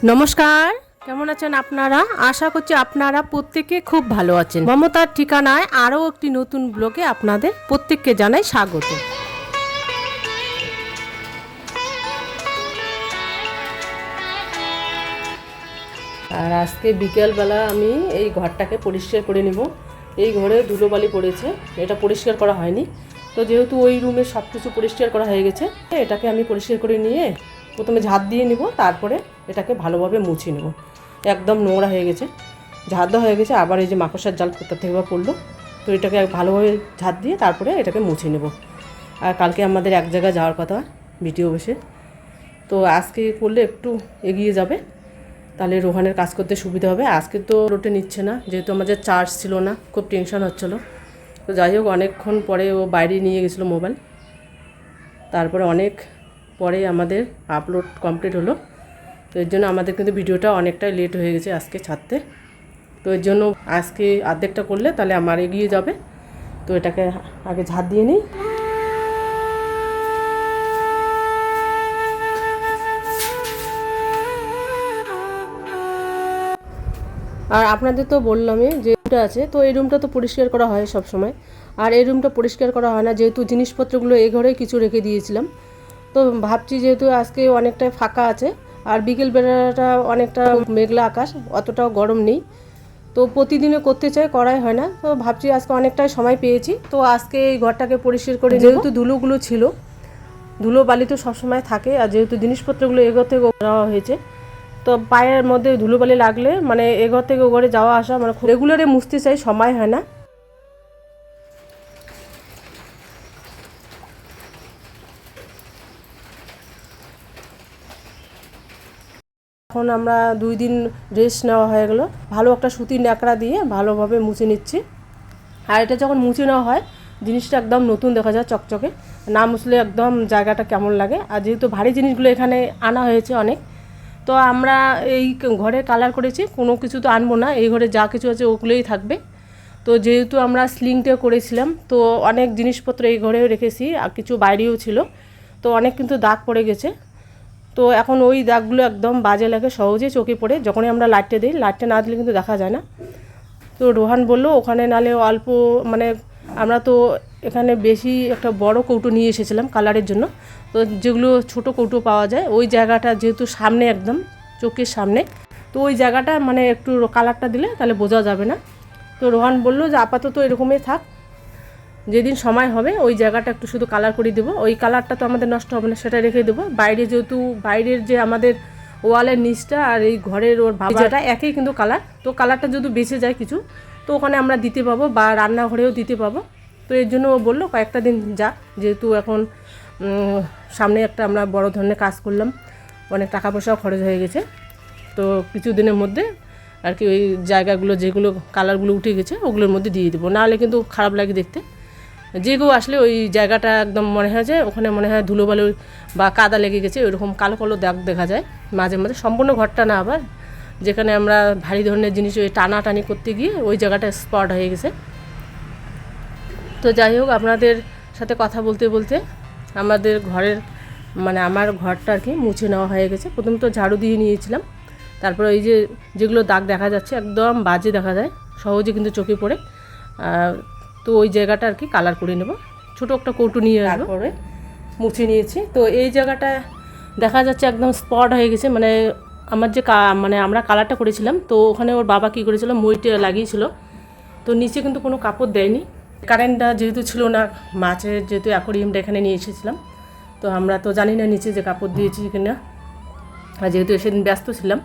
নমস্কার, কেমন আছেন আপনারা? আশা করছি আপনারা প্রত্যেকে খুব ভালো আছেন। মমতার ঠিকানায় আরও একটি নতুন ব্লগে আপনাদের প্রত্যেককে জানাই স্বাগত। আর আজকে বিকেলবেলা আমি এই ঘরটাকে পরিষ্কার করে নিব। এই ঘরে ধুলোবালি পড়েছে, এটা পরিষ্কার করা হয়নি। তো যেহেতু ওই রুমে সব কিছু পরিষ্কার করা হয়ে গেছে, এটাকে আমি পরিষ্কার করে নিয়ে প্রথমে ঝাঁট দিয়ে নিব, তারপরে এটাকে ভালোভাবে মুছে নেব। একদম নোংরা হয়ে গেছে, ঝাঁট দেওয়া হয়ে গেছে, আবার এই যে মাকড়সার জাল কোথা থেকে বা পড়লো। তো এটাকে ভালোভাবে ঝাঁট দিয়ে তারপরে এটাকে মুছে নেব। আর কালকে আমাদের এক জায়গায় যাওয়ার কথা ভিডিও বসে, তো আজকে করলে একটু এগিয়ে যাবে, তাহলে রোহানের কাজ করতে সুবিধা হবে। আজকে তো রোটে নিচ্ছে না, যেহেতু আমাদের চার্জ ছিল না, খুব টেনশন হচ্ছিলো। তো যাই হোক, অনেকক্ষণ পরে ও বাইরে নিয়ে গেছিলো মোবাইল, তারপরে অনেক পরে আমাদের আপলোড কমপ্লিট হলো। তো এর জন্য আমাদের কিন্তু ভিডিওটা অনেকটাই লেট হয়ে গেছে আজকে ছাড়তে। তো এর জন্য আজকে অর্ধেকটা করলে তাহলে আমার এগিয়ে যাবে। তো এটাকে আগে ঝাঁট দিয়ে নিই। আর আপনাদের তো বললামই যে রুমটা আছে, তো এই রুমটা তো পরিষ্কার করা হয় সব সময়, আর এই রুমটা পরিষ্কার করা হয় না, যেহেতু জিনিসপত্রগুলো এই ঘরেই কিছু রেখে দিয়েছিলাম। তো ভাবছি যেহেতু আজকে অনেকটাই ফাঁকা আছে, আর বিকেল বেলাটা অনেকটা মেঘলা আকাশ, অতটাও গরম নেই। তো প্রতিদিনে করতে চাই, করাই হয় না। তো ভাবছি আজকে অনেকটাই সময় পেয়েছি, তো আজকে এই ঘরটাকে পরিষ্কার করে, যেহেতু ধুলোগুলো ছিল, ধুলো বালি তো সবসময় থাকে, আর যেহেতু জিনিসপত্রগুলো এগোর থেকে দেওয়া হয়েছে, তো পায়ের মধ্যে ধুলোবালি লাগলে মানে এঘর থেকে ও ঘরে যাওয়া আসা মানে রেগুলারে মুছতে চাই, সময় হয় না। এখন আমরা 2 দিন রেস্ট নেওয়া হয়ে গেলো, ভালো একটা সুতির ন্যাকড়া দিয়ে ভালোভাবে মুছে নিচ্ছি। আর এটা যখন মুছে নেওয়া হয়, জিনিসটা একদম নতুন দেখা যায়, চকচকে। না মুছলে একদম জায়গাটা কেমন লাগে। আর যেহেতু ভারী জিনিসগুলো এখানে আনা হয়েছে অনেক, তো আমরা এই ঘরে কালার করেছি, কোনো কিছু তো আনবো না, এই ঘরে যা কিছু আছে ওগুলোই থাকবে। তো যেহেতু আমরা স্লিংটা করেছিলাম, তো অনেক জিনিসপত্র এই ঘরেও রেখেছি, আর কিছু বাইরেও ছিল, তো অনেক কিন্তু দাগ পড়ে গেছে। তো এখন ওই দাগগুলো একদম বাজে লাগে, সহজে চোখে পড়ে, যখনই আমরা লাইটটা দিই, লাইটটা না দিলে কিন্তু দেখা যায় না। তো রোহান বললো ওখানে নালে অল্প, মানে আমরা তো এখানে বেশি একটা বড় কৌটো নিয়ে এসেছিলাম কালারের জন্য, তো যেগুলো ছোট কৌটো পাওয়া যায় ওই জায়গাটা যেহেতু সামনে, একদম চোখের সামনে, তো ওই জায়গাটা মানে একটু কালারটা দিলে তাহলে বোঝা যাবে না। তো রোহান বললো যে আপাতত এরকমই থাক, যেদিন সময় হবে ওই জায়গাটা একটু শুধু কালার করে দেবো, ওই কালারটা তো আমাদের নষ্ট হবে না, সেটা রেখে দেবো। বাইরে যেহেতু বাইরের যে আমাদের ওয়ালের নিচটা আর এই ঘরের ওর ভাবাটা একই কিন্তু কালার, তো কালারটা যদি বেঁচে যায় কিছু, তো ওখানে আমরা দিতে পাবো, বা রান্নাঘরেও দিতে পাবো। তো এর জন্য ও বললো কয়েকটা দিন যা, যেহেতু এখন সামনে একটা আমরা বড় ধরনের কাজ করলাম, অনেক টাকা পয়সাও খরচ হয়ে গেছে। তো কিছু দিনের মধ্যে আর কি ওই জায়গাগুলো যেগুলো কালারগুলো উঠে গেছে ওগুলোর মধ্যে দিয়ে দেবো, নাহলে কিন্তু খারাপ লাগে দেখতে। যে কেউ আসলে ওই জায়গাটা একদম মনে হয় যে ওখানে মনে হয় ধুলোবালি বা কাদা লেগে গেছে, ওইরকম কালো কালো দাগ দেখা যায় মাঝে মাঝে। সম্পূর্ণ ঘরটা না, আবার যেখানে আমরা ভারী ধরনের জিনিস ওই টানাটানি করতে গিয়ে ওই জায়গাটা স্পট হয়ে গেছে। তো যাই হোক, আপনাদের সাথে কথা বলতে বলতে আমাদের ঘরের মানে আমার ঘরটা আর কি মুছে নেওয়া হয়ে গেছে। প্রথম তো ঝাড়ু দিয়ে নিয়েছিলাম, তারপরে ওই যে যেগুলো দাগ দেখা যাচ্ছে একদম বাজে দেখা যায়, সহজে কিন্তু চোখে পড়ে। তো ওই জায়গাটা আর কি কালার করে নেব, ছোটো একটা কৌটো নিয়ে তারপরে মুছে নিয়েছি। তো এই জায়গাটা দেখা যাচ্ছে একদম স্পট হয়ে গেছে, মানে আমার যে মানে আমরা কালারটা করেছিলাম, তো ওখানে ওর বাবা কী করেছিল, মইটা লাগিয়েছিল, তো নিচে কিন্তু কোনো কাপড় দেয়নি। কারেন্টটা যেহেতু ছিল না, মাছের যেহেতু অ্যাকোরিয়ামটা এখানে নিয়ে এসেছিলাম, তো আমরা তো জানি না নিচে যে কাপড় দিয়েছি কিনা, আর যেহেতু সেদিন ব্যস্ত ছিলাম,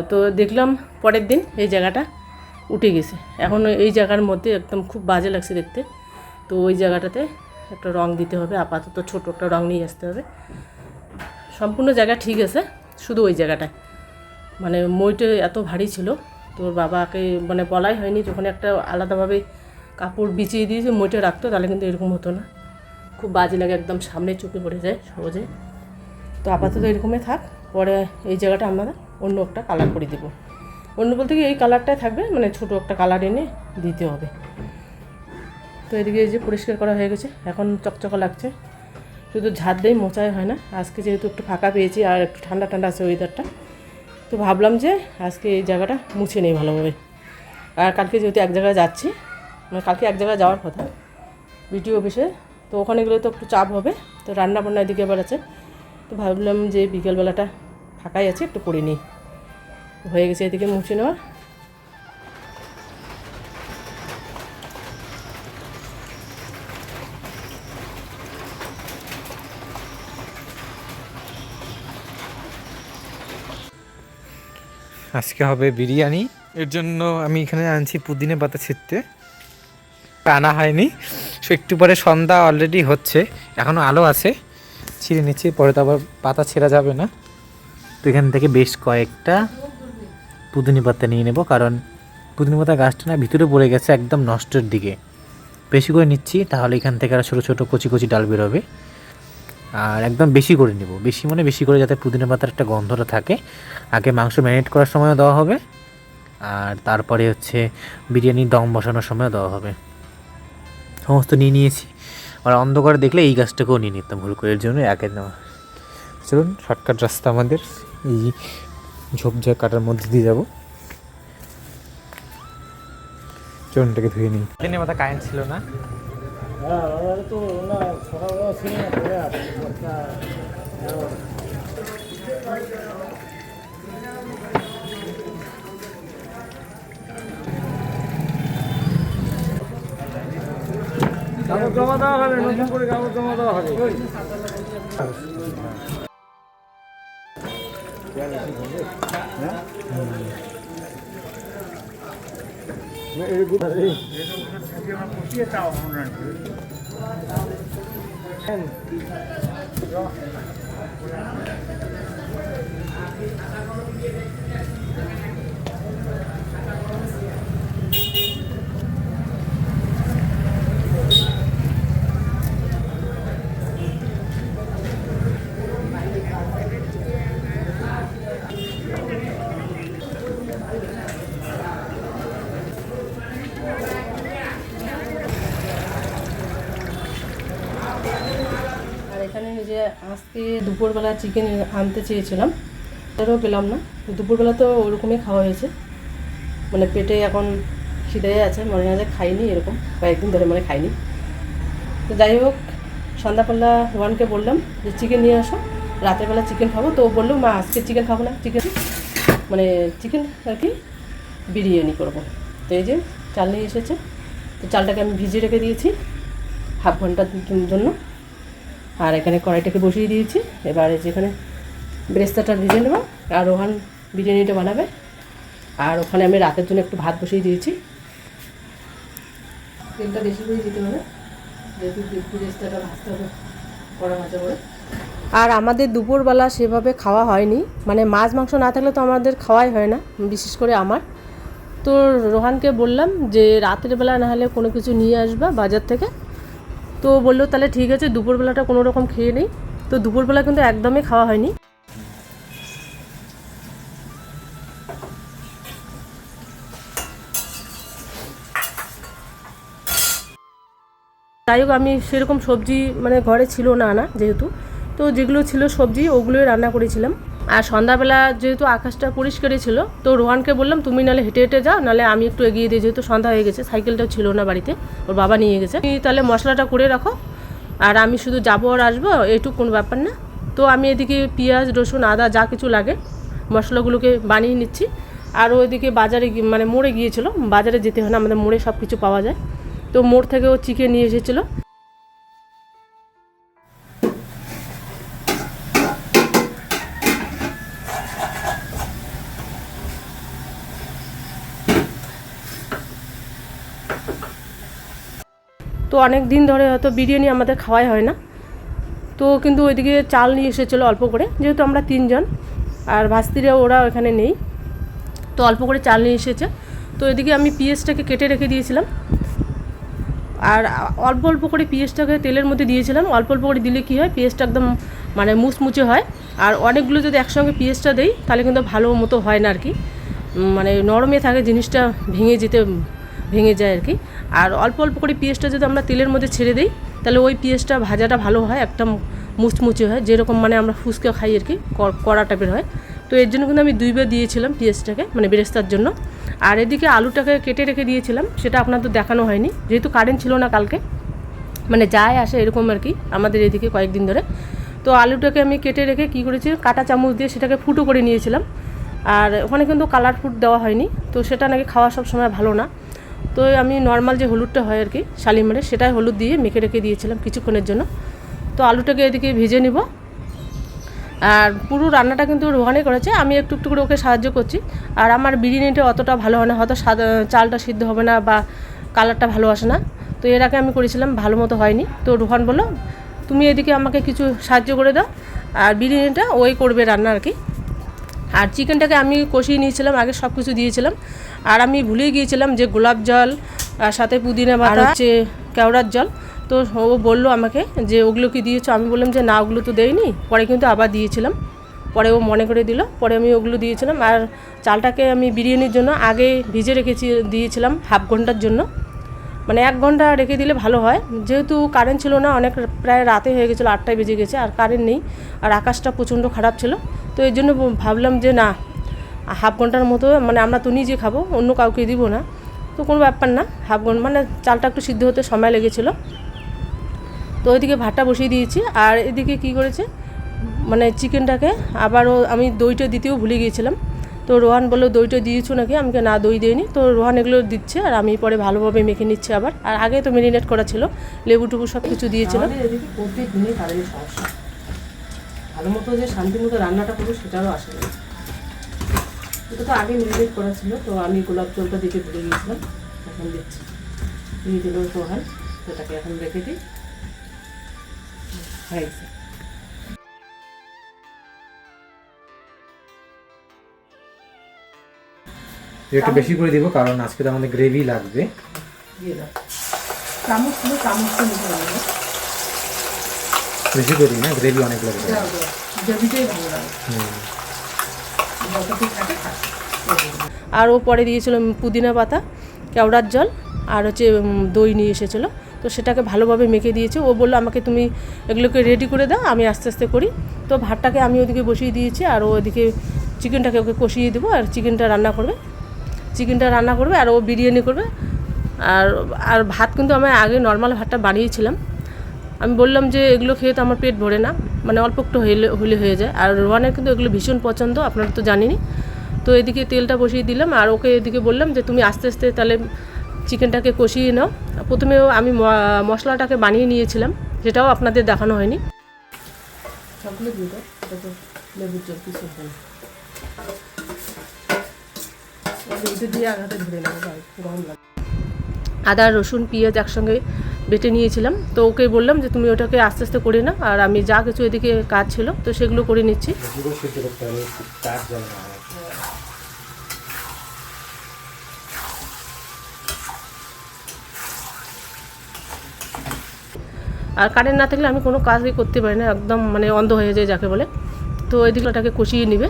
তো দেখলাম পরের দিন এই জায়গাটা উঠে গেছে। এখন এই জায়গার মধ্যে একদম খুব বাজে লাগছে দেখতে। তো ওই জায়গাটাতে একটা রং দিতে হবে, আপাতত ছোটো একটা রং নিয়ে আসতে হবে। সম্পূর্ণ জায়গা ঠিক আছে, শুধু ওই জায়গাটায় মানে মইটা এত ভারী ছিল, তোর বাবাকে মানে বলাই হয়নি, যখন একটা আলাদাভাবে কাপড় বিছিয়ে দিয়েছে মইটা রাখতো, তাহলে কিন্তু এরকম হতো না। খুব বাজে লাগে, একদম সামনে চোখে পড়ে যায় সহজে। তো আপাতত এরকমই থাক, পরে এই জায়গাটা আমরা অন্য একটা কালার করে দেবো। অন্য বলতে কি এই কালারটাই থাকবে, মানে ছোটো একটা কালার এনে দিতে হবে। তো এদিকে এই যে পরিষ্কার করা হয়ে গেছে, এখন চকচকা লাগছে, শুধু ঝাঁট দিয়ে মোছাই হয় না। আজকে যেহেতু একটু ফাঁকা পেয়েছি আর একটু ঠান্ডা ঠান্ডা আছে ওয়েদারটা, তো ভাবলাম যে আজকে এই জায়গাটা মুছে নেই ভালোভাবে। আর কালকে যেহেতু এক জায়গায় যাচ্ছি, মানে কালকে এক জায়গায় যাওয়ার কথা বিডিও অফিসে, তো ওখানে গেলে তো একটু চাপ হবে, তো রান্না বান্না এদিকে এবার আছে। তো ভাবলাম যে বিকেলবেলাটা ফাঁকাই আছে, একটু করে নিই। হয়ে গেছে এদিকে মুছে নেওয়া। আজকে হবে বিরিয়ানি, এর জন্য আমি এখানে আনছি পুদিনা পাতা ছিঁড়তে, আনা হয়নি। সো একটু পরে সন্ধ্যা অলরেডি হচ্ছে, এখনও আলো আছে, ছিঁড়ে নিচ্ছি, পরে তো আবার পাতা ছেঁড়া যাবে না। তো এখান থেকে বেশ কয়েকটা পুদিনা পাতা নিয়ে নেব, কারণ পুদিনা পাতা গাছটা না ভিতরে পড়ে গেছে একদম নষ্টের দিকে। বেশি করে নিচ্ছি, তাহলে এখান থেকে আর ছোটো ছোটো কচি কচি ডাল বেরোবে। আর একদম বেশি করে নেব, বেশি মানে বেশি করে, যাতে পুদিনা পাতার একটা গন্ধটা থাকে। আগে মাংস ম্যারিনেট করার সময়ও দেওয়া হবে, আর তারপরে হচ্ছে বিরিয়ানি দম বসানোর সময় দেওয়া হবে। সমস্ত নিয়ে নিয়েছি। আর অন্ধকারে দেখলে এই গাছটাকেও নিয়ে নিতাম ভুল করে, এর জন্য একে নেওয়া। চলুন, শর্টকাট রাস্তা আমাদের, এই ঝোপঝাড় কাটার মধ্যে দিয়ে যাবো। চলুনটাকে ধুয়ে নিই। দিনের মাথা কারেন্ট ছিল না। কাগজ জমা দেওয়া হবে, নতুন করে কাগজ জমা দেওয়া হবে। আর এখানে যে আজকে দুপুরবেলা চিকেন আনতে চেয়েছিলাম, তারও পেলাম না। দুপুরবেলা তো ওরকমই খাওয়া হয়েছে, মানে পেটে এখন খিদে আছে, মনে হয় যে খাইনি, এরকম কয়েকদিন ধরে মানে খাইনি। তো যাই হোক, সন্ধ্যাবেলা রোহানকে বললাম যে চিকেন নিয়ে আসো, রাতের বেলা চিকেন খাবো। তো ও বললো মা আজকে চিকেন খাবো না, চিকেন আর কি বিরিয়ানি করবো। তো এই যে চাল নিয়ে এসেছে, তো চালটাকে আমি ভিজিয়ে রেখে দিয়েছি হাফ ঘন্টার জন্য। আর এখানে কড়াইটাকে বসিয়ে দিয়েছি, এবার যেখানে ব্রেস্তাটা ভেজে নেব, আর রোহান বিরিয়ানিটা বানাবে। আর ওখানে আমি রাতের জন্য একটু ভাত বসিয়ে দিয়েছি। তেলটা বেশি করে দিতে হবে, যেহেতু ব্রেস্তাটা ভাজতে হবে কড়া ভাজা করে। আর আমাদের দুপুরবেলা সেভাবে খাওয়া হয়নি, মানে মাছ মাংস না থাকলে তো আমাদের খাওয়াই হয় না, বিশেষ করে আমার। তো রোহানকে বললাম যে রাতের বেলা না হলে কোনো কিছু নিয়ে আসবা বাজার থেকে। তো বললো তাহলে ঠিক আছে, দুপুরবেলাটা কোনো রকম খেয়ে নেই। তো দুপুরবেলা কিন্তু একদমই খাওয়া হয়নি। যাই হোক, আমি সেরকম সবজি মানে ঘরে ছিল না আনা যেহেতু, তো যেগুলো ছিল সবজি ওগুলোই রান্না করেছিলাম। আর সন্ধ্যাবেলা যেহেতু আকাশটা পরিষ্কারই ছিল, তো রোহানকে বললাম তুমি নাহলে হেঁটে হেঁটে যাও, নাহলে আমি একটু এগিয়ে দিই, যেহেতু সন্ধ্যা হয়ে গেছে, সাইকেলটাও ছিল না বাড়িতে, ওর বাবা নিয়ে গেছে। তুমি তাহলে মশলাটা করে রাখো, আর আমি শুধু যাবো আর আসবো, এইটুকু কোনো ব্যাপার না। তো আমি এদিকে পেঁয়াজ রসুন আদা যা কিছু লাগে মশলাগুলোকে বানিয়ে নিচ্ছি। আর ওইদিকে বাজারে মানে মোড়ে গিয়েছিলো, বাজারে যেতে হয় না, আমাদের মোড়ে সব কিছু পাওয়া যায়। তো মোড় থেকে ও চিকেন নিয়ে এসেছিলো। তো অনেক দিন ধরে হয়তো বিরিয়ানি আমাদের খাওয়াই হয় না, তো কিন্তু ওইদিকে চাল নিয়ে এসেছিলো অল্প করে, যেহেতু আমরা 3 জন, আর ভাস্তিরা ওরা এখানে নেই, তো অল্প করে চাল নিয়ে এসেছে। তো এদিকে আমি পেঁয়াজটাকে কেটে রেখে দিয়েছিলাম, আর অল্প অল্প করে পেঁয়াজটাকে তেলের মধ্যে দিয়েছিলাম। অল্প অল্প করে দিলে কী হয়, পেঁয়াজটা একদম মানে মুচমুচে হয়। আর অনেকগুলো যদি একসঙ্গে পেঁয়াজটা দেই তাহলে কিন্তু ভালো মতো হয় না আর কি, মানে নরমে থাকে জিনিসটা, ভেঙে যায় আর কি। আর অল্প অল্প করে পেঁয়াজটা যদি আমরা তেলের মধ্যে ছেড়ে দিই, তাহলে ওই পেঁয়াজটা ভাজাটা ভালো হয়, একটা মুচমুচে হয়, যেরকম মানে আমরা ফুচকা খাই আর কি, কড়া টাইপের হয়। তো এর জন্য কিন্তু আমি 2 বার দিয়েছিলাম পেঁয়াজটাকে, মানে বেরেস্তার জন্য। আর এদিকে আলুটাকে কেটে রেখে দিয়েছিলাম, সেটা আপনাদের দেখানো হয়নি যেহেতু কারেন্ট ছিল না কালকে, মানে যায় আসে এরকম আর কি আমাদের এদিকে কয়েকদিন ধরে। তো আলুটাকে আমি কেটে রেখে কী করেছি, কাঁটা চামচ দিয়ে সেটাকে ফুটো করে নিয়েছিলাম। আর ওখানে কিন্তু কালার ফুড দেওয়া হয়নি, তো সেটা নাকি খাওয়া সব সময় ভালো না। তো আমি নর্মাল যে হলুদটা হয় আর কি শালিমারে, সেটাই হলুদ দিয়ে মেখে রেখে দিয়েছিলাম কিছুক্ষণের জন্য। তো আলুটাকে এদিকে ভেজে নিব। আর পুরো রান্নাটা কিন্তু রোহানি করেছে, আমি একটু একটু করে ওকে সাহায্য করছি। আর আমার বিরিয়ানিটা অতটা ভালো হয় না, হয়তো চালটা সিদ্ধ হবে না বা কালারটা ভালো আসে না। তো এর আগে আমি করেছিলাম, ভালো মতো হয়নি। তো রোহান বলল তুমি এদিকে আমাকে কিছু সাহায্য করে দাও, আর বিরিয়ানিটা ওই করবে রান্না আর কি। আর চিকেনটাকে আমি কষিয়ে নিয়েছিলাম, আগে সব কিছু দিয়েছিলাম। আর আমি ভুলেই গিয়েছিলাম যে গোলাপ জল আর সাথে পুদিনা পাতা হচ্ছে কেওড়ার জল। তো ও বললো আমাকে যে ওগুলো কি দিয়েছো, আমি বললাম যে না ওগুলো তো দেয়নি, পরে কিন্তু আবার দিয়েছিলাম। পরে ও মনে করে দিল, পরে আমি ওগুলো দিয়েছিলাম। আর চালটাকে আমি বিরিয়ানির জন্য আগে ভিজে দিয়েছিলাম হাফ ঘন্টার জন্য, মানে 1 ঘন্টা রেখে দিলে ভালো হয়। যেহেতু কারেন্ট ছিল না, অনেক প্রায় রাতে হয়ে গেছিলো, 8টায় বেজে গেছে, আর কারেন্ট নেই, আর আকাশটা প্রচণ্ড খারাপ ছিল। তো এই জন্য ভাবলাম যে না, হাফ ঘন্টার মতো, মানে আমরা তো নিজে খাবো, অন্য কাউকে দিব না, তো কোনো ব্যাপার না। হাফ ঘন্টা মানে চালটা একটু সিদ্ধ হতে সময় লেগেছিলো। তো ওইদিকে ভাতটা বসিয়ে দিয়েছি। আর এদিকে কি করেছে, মানে চিকেনটাকে আবারও আমি দইটা দিতেও ভুলে গিয়েছিলাম। তো রোহান বললো দইটা দিয়েছো নাকি, আমাকে না দই দেয়নি। তো রোহান এগুলো দিচ্ছে, আর আমি পরে ভালোভাবে মেখে নিচ্ছি আবার। আর আগে তো মেরিনেট করা ছিল, লেবু টুবু সব কিছু দিয়েছিলাম। এদিকে প্রত্যেক দিনই কারেন্টের সমস্যা, ভালো মতো যে শান্তি মতো রান্নাটা করবো সেটারও আসে না। এটা তো আগে মেরিনেট করা ছিল, তো আমি গোলাপ জলটা দিতে ভুলে গিয়েছিলাম, এখন দিচ্ছি। দিয়ে দিল রোহান, সেটাকে এখন রেখে দিই, হয়ে গেছে। একটু বেশি করে দিব, কারণ আজকে তো আমাদের গ্রেভি লাগবে। দিয়ে দাও চামচ, ছিল চামচটা নিতে হবে, বেশি করি না, গ্রেভি অনেক লাগবে। গ্রেভিটাই ভালো লাগে। আর ও পরে দিয়েছিল পুদিনা পাতা, কেওড়ার জল, আর হচ্ছে দই নিয়ে এসেছিলো। তো সেটাকে ভালোভাবে মেখে দিয়েছে। ও বললো আমাকে তুমি এগুলোকে রেডি করে দাও, আমি আস্তে আস্তে করি। তো ভাতটাকে আমি ওদিকে বসিয়ে দিয়েছি, আর ও ওদিকে চিকেনটাকে ওকে কষিয়ে দেবো, আর চিকেনটা রান্না করবে, আর ও বিরিয়ানি করবে। আর আর ভাত কিন্তু আমি আগে নর্মাল ভাতটা বানিয়েছিলাম। আমি বললাম যে এগুলো খেয়ে তো আমার পেট ভরে না, মানে অল্প একটু হলে হয়ে যায়। আর রোহানের কিন্তু এগুলো ভীষণ পছন্দ, আপনারা তো জানেনই। তো এদিকে তেলটা বসিয়ে দিলাম, আর ওকে এদিকে বললাম যে তুমি আস্তে আস্তে তাহলে চিকেনটাকে কষিয়ে নাও। প্রথমে আমি মশলাটাকে বানিয়ে নিয়েছিলাম, সেটাও আপনাদের দেখানো হয়নি। সবগুলো দিয়ে দাও, এটা তো লেবুর জল কিছু হবে না, এটা দিয়ে আগাতে ধরে নেবো, গরম লাগে। আদা রসুন পেঁয়াজ একসঙ্গে বেটে নিয়েছিলাম। তো ওকে বললাম যে তুমি ওটাকে আস্তে আস্তে করে নাও, আর আমি যা কিছু এদিকে কাজ ছিল তো সেগুলো করে নিচ্ছি। আর কারেন্ট না থাকলে আমি কোনো কাজই করতে পারি না, একদম মানে অন্ধ হয়ে যায় যাকে বলে। তো এদিকে ওটাকে কষিয়ে নিবে।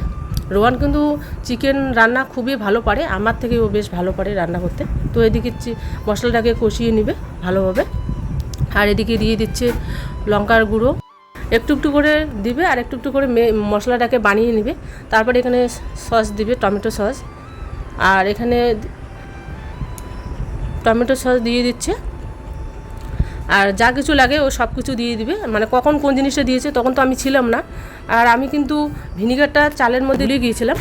রোহান কিন্তু চিকেন রান্না খুবই ভালো পারে, আমার থেকে ও বেশ ভালো পারে রান্না করতে। তো এদিকে মশলাটাকে কষিয়ে নিবে ভালোভাবে। আর এদিকে দিয়ে দিচ্ছে লঙ্কার গুঁড়ো, একটু একটু করে দিবে, আর একটু একটু করে মশলাটাকে বানিয়ে নেবে। তারপরে এখানে সস দিবে, টমেটো সস, আর এখানে টমেটো সস দিয়ে দিচ্ছে। আর যা কিছু লাগে ও সব কিছু দিয়ে দিবে, মানে কখন কোন জিনিসটা দিয়েছে তখন তো আমি ছিলাম না। আর আমি কিন্তু ভিনিগারটা চালের মধ্যে দিয়ে গিয়েছিলাম।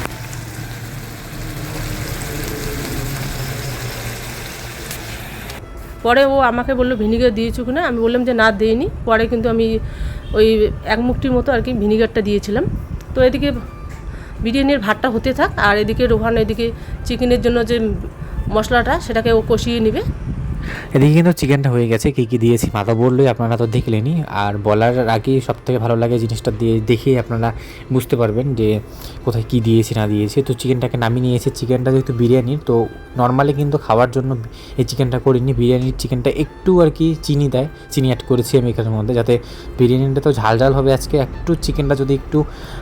পরে ও আমাকে বললো ভিনিগার দিয়েছো কিনা, আমি বললাম যে না দেইনি। পরে কিন্তু আমি ওই 1 মুঠটির মতো আর কি ভিনিগারটা দিয়েছিলাম। তো এদিকে বিরিয়ানির ভাতটা হতে থাক, আর এদিকে রোহান এদিকে চিকেনের জন্য যে মশলাটা সেটাকে ও কষিয়ে নেবে। এদিকে কিন্তু চিকেনটা হয়ে গেছে, কী কী দিয়েছি মা তো বললোই, আপনারা তো দেখলেনই। আর বলার আগেই সবথেকে ভালো লাগে জিনিসটা দিয়ে দেখেই আপনারা বুঝতে পারবেন যে কোথায় কী দিয়েছি না দিয়েছি। তো চিকেনটাকে নামিয়ে নিয়েছি। চিকেনটা যেহেতু বিরিয়ানির, তো নর্মালি কিন্তু খাওয়ার জন্য এই চিকেনটা করিনি। বিরিয়ানির চিকেনটা একটু আর কি চিনি দেয়, চিনি অ্যাড করেছি আমি এখানের মধ্যে, যাতে বিরিয়ানিটা তো ঝাল ঝাল হবে আজকে, একটু চিকেনটা যদি একটু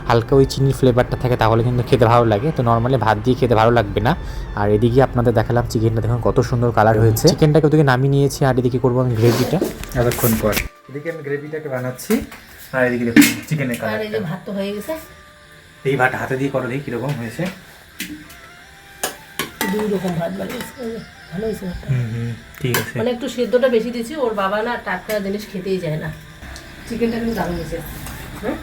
হালকা ওই চিনির ফ্লেভারটা থাকে তাহলে কিন্তু খেতে ভালো লাগে। তো নর্মালি ভাত দিয়ে খেতে ভালো লাগবে না। আর এদিকে আপনাদের দেখালাম চিকেনটা, দেখুন কত সুন্দর কালার হয়েছে। চিকেনটাকে ওদিকে নামিয়ে নিয়েছি, আর এদিকে করবো আমি গ্রেভিটা এতক্ষণ পর। এদিকে আমি গ্রেভিটাকে বানাচ্ছি, আর এদিকে দেখুন চিকেনের কালার। আর এই যে ভাত তো হয়ে গেছে, এই ভাত হাতে দিয়ে করো, দেখি কীরকম হয়েছে। 2 রকম ভাত বানিয়েছে, ভালো হয়েছে ভাতটা। ঠিক আছে। মানে একটু সেদ্ধটা বেশি দিয়েছি, ওর বাবা না টাটকা জিনিস খেতেই যায় না। চিকেনটা কিন্তু দারুণ হয়েছে। হ্যাঁ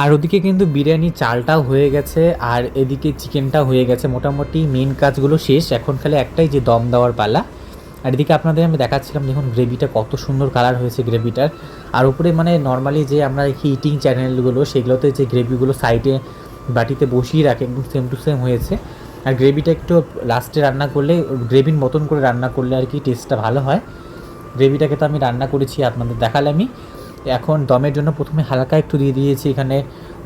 আর ওদিকে কিন্তু বিরিয়ানি চালটাও হয়ে গেছে, আর এদিকে চিকেনটাও হয়ে গেছে। মোটামুটি মেন কাজগুলো শেষ, এখন খালি একটাই যে দম দেওয়ার পালা। আর এদিকে আপনাদের আমি দেখাচ্ছিলাম দেখুন গ্রেভিটা কত সুন্দর কালার হয়েছে গ্রেভিটার। আর উপরে মানে নর্মালি যে আমরা হিটিং চ্যানেলগুলো সেগুলোতে যে গ্রেভিগুলো সাইডে বাটিতে বসিয়ে রাখে একদম সেম টু সেম হয়েছে। আর গ্রেভিটা একটু লাস্টে রান্না করলে, গ্রেভির মতন করে রান্না করলে আর কি টেস্টটা ভালো হয়। গ্রেভিটাকে তো আমি রান্না করেছি, আপনাদের দেখালামই। এখন দমের জন্য প্রথমে হালকা একটু দিয়ে দিয়েছি এখানে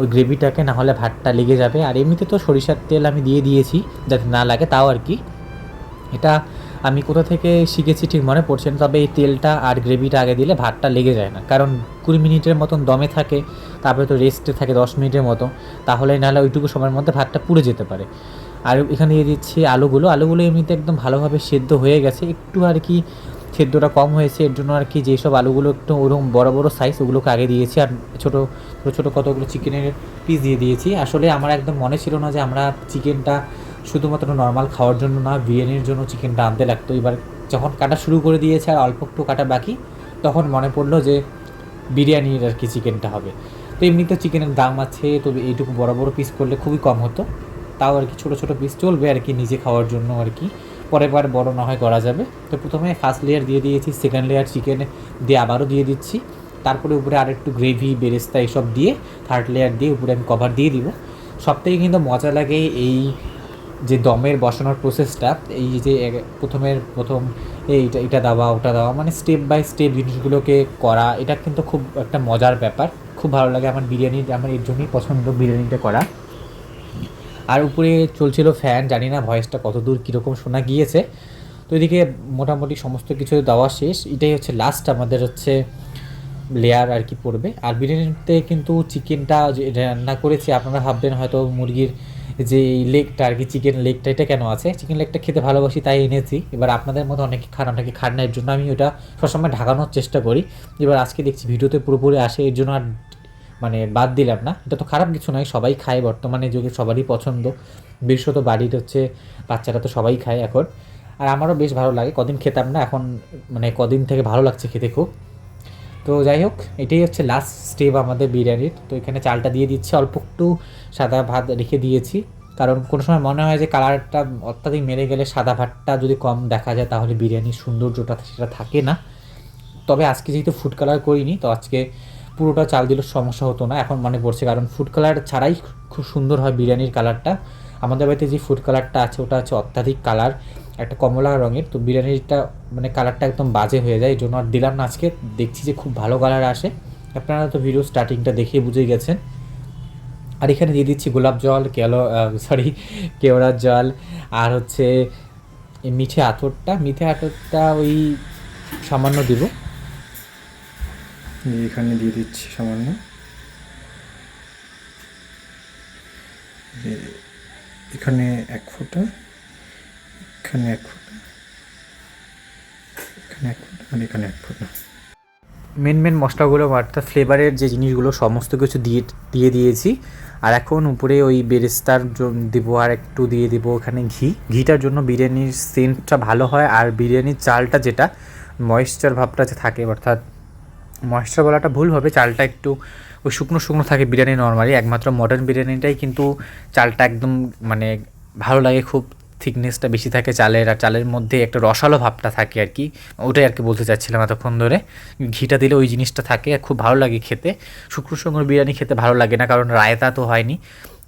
ওই গ্রেভিটাকে, না হলে ভাতটা লেগে যাবে। আর এমনিতে তো সরিষার তেল আমি দিয়ে দিয়েছি যাতে না লাগে, তাও আর কি এটা আমি কোথা থেকে শিখেছি ঠিক মনে পড়ছে না, তবে এই তেলটা আর গ্রেভিটা আগে দিলে ভাতটা লেগে যায় না, কারণ 20 মিনিটের মতন দমে থাকে, তারপরে তো রেস্টে থাকে 10 মিনিটের মতো, তাহলে নাহলে ওইটুকু সময়ের মধ্যে ভাতটা পুড়ে যেতে পারে। আর এখানে দিয়ে দিচ্ছি আলুগুলো এমনিতে একদম ভালোভাবে সেদ্ধ হয়ে গেছে, একটু আর কি সেদ্ধটা কম হয়েছে, এর জন্য আর কি যেসব আলুগুলো একটু ওরকম বড় বড় সাইজ ওগুলোকে আগে দিয়েছি, আর ছোটো ছোটো কতগুলো চিকেনের পিস দিয়ে দিয়েছি। আসলে আমার একদম মনে ছিল না যে আমরা চিকেনটা শুধুমাত্র নর্মাল খাওয়ার জন্য না, বিরিয়ানির জন্য চিকেনটা আনতে লাগতো। এবার যখন কাটা শুরু করে দিয়েছে আর অল্প একটু কাটা বাকি, তখন মনে পড়লো যে বিরিয়ানির আর কি চিকেনটা হবে। তো এমনিতে চিকেনের দাম আছে, তবে এইটুকু বড় বড় পিস করলে খুবই কম হতো, তাও আর কি ছোটো ছোটো পিস চলবে আর কি নিজে খাওয়ার জন্য আর কি, পরের বার বড় না হয় করা যাবে। তো প্রথমে ফার্স্ট লেয়ার দিয়ে দিয়েছি, সেকেন্ড লেয়ার চিকেন দিয়ে আবারও দিয়ে দিচ্ছি, তারপরে উপরে আরেকটু গ্রেভি বেরেস্তা এইসব দিয়ে থার্ড লেয়ার দিয়ে উপরে আমি কভার দিয়ে দিব। সবথেকে কিন্তু মজা লাগে এই যে দমের বসানোর প্রসেসটা, এই যে প্রথম এটা দেওয়া ওটা দেওয়া, মানে স্টেপ বাই স্টেপ জিনিসগুলোকে করা, এটা কিন্তু খুব একটা মজার ব্যাপার, খুব ভালো লাগে আমার আমার এর জন্যই পছন্দ বিরিয়ানিটা করা। আর উপরে চলছিল ফ্যান, জানি না ভয়েসটা কত দূর কীরকম শোনা গিয়েছে। তো এদিকে মোটামুটি সমস্ত কিছু দেওয়া শেষ, এটাই হচ্ছে লাস্ট আমাদের হচ্ছে লেয়ার আর কি পড়বে। আর বিরিয়ানিতে কিন্তু চিকেনটা যে রান্না করেছি, আপনারা ভাববেন হয়তো মুরগির যে লেগটা আর কি, চিকেন লেগটা এটা কেন আছে, চিকেন লেগটা খেতে ভালোবাসি তাই এনেছি। এবার আপনাদের মতো অনেকে খান অনেকে খান না, এর জন্য আমি ওটা সবসময় ঢাকানোর চেষ্টা করি। এবার আজকে দেখছি ভিডিওতে পুরোপুরি আসে, এর জন্য আর মানে বাদ দিলাম না। এটা তো খারাপ কিছু নয়, সবাই খায় বর্তমানে যুগে, সবারই পছন্দ, বিশেষত বাড়ির হচ্ছে বাচ্চারা তো সবাই খায় এখন। আর আমারও বেশ ভালো লাগে, কদিন খেতাম না, এখন মানে কদিন থেকে ভালো লাগছে খেতে খুব। তো যাই হোক, এটাই হচ্ছে লাস্ট স্টেপ আমাদের বিরিয়ানির। তো এখানে চালটা দিয়ে দিচ্ছি, অল্প একটু সাদা ভাত রেখে দিয়েছি, কারণ কোনো সময় মনে হয় যে কালারটা অত্যাধিক মেরে গেলে সাদা ভাতটা যদি কম দেখা যায় তাহলে বিরিয়ানির সৌন্দর্যটা সেটা থাকে না। তবে আজকে যেহেতু ফুড কালার করিনি, তো আজকে পুরোটা চাল দিলেও সমস্যা হতো না, এখন মনে পড়ছে, কারণ ফুড কালার ছাড়াই খুব সুন্দর হয় বিরিয়ানির কালারটা। আমাদের বাড়িতে যে ফুড কালারটা আছে ওটা হচ্ছে অত্যাধিক কালার, একটা কমলা রঙের, তো বিরিয়ানিটা মানে কালারটা একদম বাজে হয়ে যায়, এই জন্য আর দিলাম না আজকে। দেখছি যে খুব ভালো কালার আসে, আপনারা তো ভিডিও স্টার্টিংটা দেখে বুঝে গেছেন। আর এখানে দিয়ে দিচ্ছি গোলাপ জল, কেওড়ার জল, আর হচ্ছে এই মিঠে আতরটা ওই সামান্য দিব, এখানে দিয়ে দিচ্ছি সামান্য, এখানে 1 ফোঁটা, এখানে 1 ফোঁটা, এখানে 1 ফোঁটা, আর এখানে 1 ফোঁটা। মেন মশলাগুলো অর্থাৎ ফ্লেভারের যে জিনিসগুলো সমস্ত কিছু দিয়ে দিয়েছি। আর এখন উপরে ওই বেরেস্তার দেবো, আর একটু দিয়ে দেবো এখানে ঘিটার জন্য বিরিয়ানির সেন্টটা ভালো হয়। আর বিরিয়ানির চালটা যেটা ময়েশ্চার ভাবটা যে থাকে, অর্থাৎ ময়েশ্চার বলাটা ভুল হবে, চালটা একটু ওই শুকনো থাকে বিরিয়ানি নর্মালি, একমাত্র মডার্ন বিরিয়ানিটাই কিন্তু চালটা একদম মানে ভালো লাগে, খুব থিকনেসটা বেশি থাকে চালের, আর চালের মধ্যে একটা রসালো ভাবটা থাকে আর কি, ওটাই আর কি বলতে চাচ্ছিলাম এতক্ষণ ধরে। ঘিটা দিলে ওই জিনিসটা থাকে, খুব ভালো লাগে খেতে। শুকনো বিরিয়ানি খেতে ভালো লাগে না, কারণ রায়তা তো হয়নি,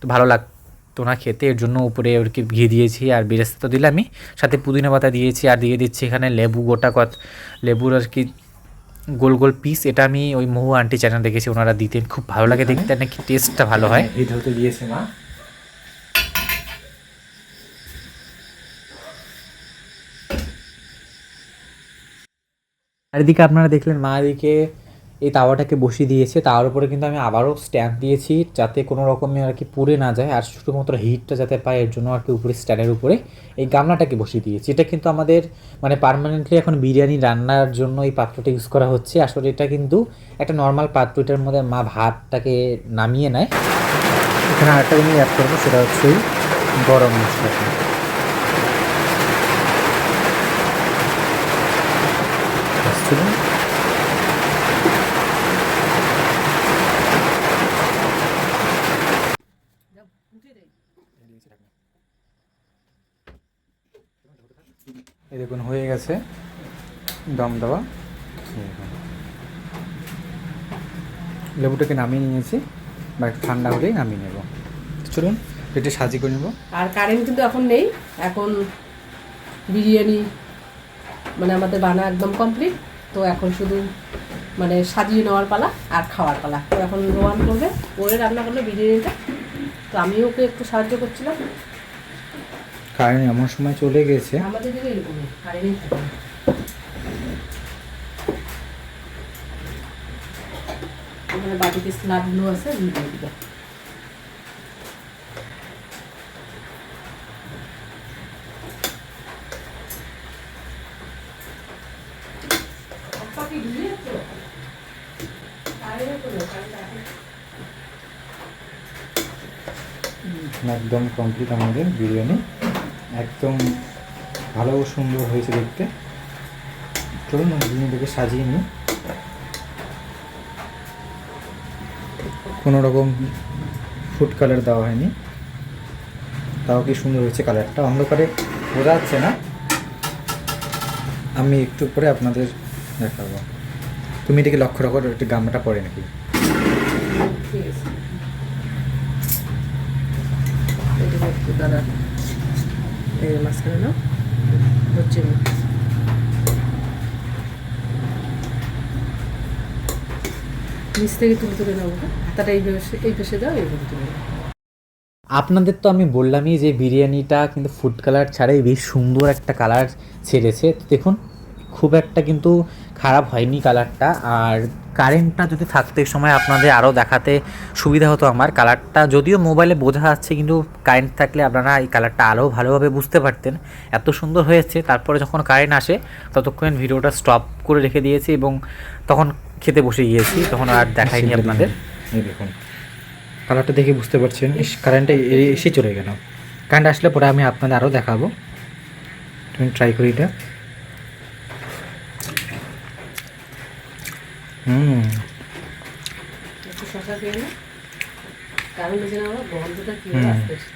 তো ভালো লাগতো না খেতে, এর জন্য উপরে আর কি ঘি দিয়েছি। আর বেরেস্তা তো দিলামই, সাথে পুদিনা পাতা দিয়েছি, আর দিয়ে দিচ্ছি এখানে লেবু, লেবুর আর কি গোল গোল পিস। এটা আমি ওই মহু আন্টি চ্যানেল দেখেছি, ওনারা দিতেন, খুব ভালো লাগে দেখতে, নাকি টেস্টটা ভালো হয়। ঘি ঢালতে দিয়েছে মা। আর এদিকে আপনারা দেখলেন মা এদিকে এই তাওয়াটাকে বসিয়ে দিয়েছে, তার উপরে কিন্তু আমি আবারও স্ট্যান্ড দিয়েছি যাতে কোনো রকমে আর কি পুড়ে না যায়, আর শুধুমাত্র হিটটা যাতে পায় এর জন্য আর কি উপরে স্ট্যান্ডের উপরে এই গামলাটাকে বসিয়ে দিয়েছি। এটা কিন্তু আমাদের মানে পার্মানেন্টলি এখন বিরিয়ানি রান্নার জন্য এই পাত্রটা ইউজ করা হচ্ছে। আসলে এটা কিন্তু একটা নর্মাল পাত্র, এটার মধ্যে মা ভাতটাকে নামিয়ে নেয়। এখানে আরেকটা জিনিস অ্যাড করবো, সেটা হচ্ছে গরম মশলাটা। এই দেখুন হয়ে গেছে দম দেওয়া। লেবুটাকে নামিয়ে নিয়েছি, বা একটু ঠান্ডা হলেই নামিয়ে নেব। চলুন এটা সাজিয়ে করে নেব। আর কারেন্ট কিন্তু এখন নেই, এখন বিরিয়ানি মানে আমাদের বানা একদম কমপ্লিট। তো এখন শুধু মানে সাজিয়ে নেওয়ার পালা আর খাওয়ার পালা। তো এখন রোয়ান করবে, ওরে রান্না করলো বিরিয়ানিটা, তো আমিও ওকে একটু সাহায্য করছিলাম। কারেন্ট এমন সময় চলে গেছে, আমাদের দিকে এরকমই কারেন্টই থাকে না। ওখানে বাটিতে স্লাডগুলো আছে, দিয়ে দিবে। একদম কমপ্লিট আমাদের বিরিয়ানি, একদম ভালো সুন্দর হয়েছে দেখতে। চলুন বিরিয়ানিটাকে সাজিয়ে নিই। কোনো রকম ফুড কালার দেওয়া হয়নি, তাও কি সুন্দর হয়েছে কালারটা। অন্ধকারে বোঝা যাচ্ছে না, আমি একটু পরে আপনাদের দেখাবো। তুমি এটাকে লক্ষ্য রাখো, একটু গামলাটা পড়ে নাকি। ঠিক আছে, এটা একটু দাঁড়া, এই মাঝখানে না হচ্ছে না। নিচ থেকে তুলে তুলে নেবো, হাতাটা এই পাশে দাও, এইভাবে তুলে নেবো। আপনাদের তো আমি বললামই যে বিরিয়ানিটা কিন্তু ফুড কালার ছাড়াই বেশ সুন্দর একটা কালার ছেড়েছে। দেখুন খুব একটা কিন্তু খারাপ হয়নি কালারটা। আর কারেন্টটা যদি থাকতো এই সময় আপনাদের আরও দেখাতে সুবিধা হতো আমার। কালারটা যদিও মোবাইলে বোঝা যাচ্ছে, কিন্তু কারেন্ট থাকলে আপনারা এই কালারটা আরও ভালোভাবে বুঝতে পারতেন, এত সুন্দর হয়েছে। তারপরে যখন কারেন্ট আসে ততক্ষণ ভিডিওটা স্টপ করে রেখে দিয়েছি এবং তখন খেতে বসে গিয়েছি, তখন আর দেখাইনি আপনাদের। এই দেখুন কালারটা দেখে বুঝতে পারছেন, কারেন্টটা এসে চলে গেল। কারেন্ট আসলে পরে আমি আপনাদের আরও দেখাবো। তুমি ট্রাই করি এটা। একটু শশা খেয়ে না, কারণ বুঝে না আমার গন্ধটা কীভাবে আসতেছে।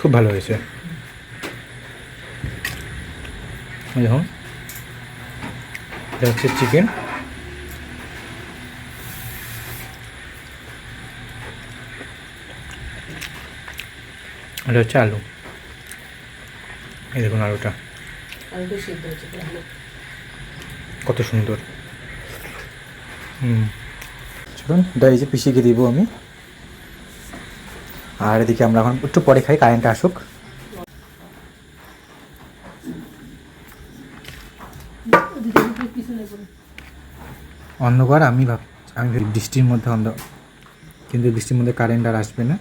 খুব ভালো হয়েছে। দেখুন এটা হচ্ছে চিকেন, এটা হচ্ছে আলু। এই দেখুন আলুটা আলুটা সিদ্ধ হচ্ছে ভালো। কত সুন্দর। চলুন এটা এই যে পিষিয়ে দিব আমি। আর এদিকে আমরা এখন একটু পরে খাই, কারেন্টটা আসুক। অন্ধকার, আমি বৃষ্টির মধ্যে কিন্তু বৃষ্টির মধ্যে কারেন্ট আর আসবে না।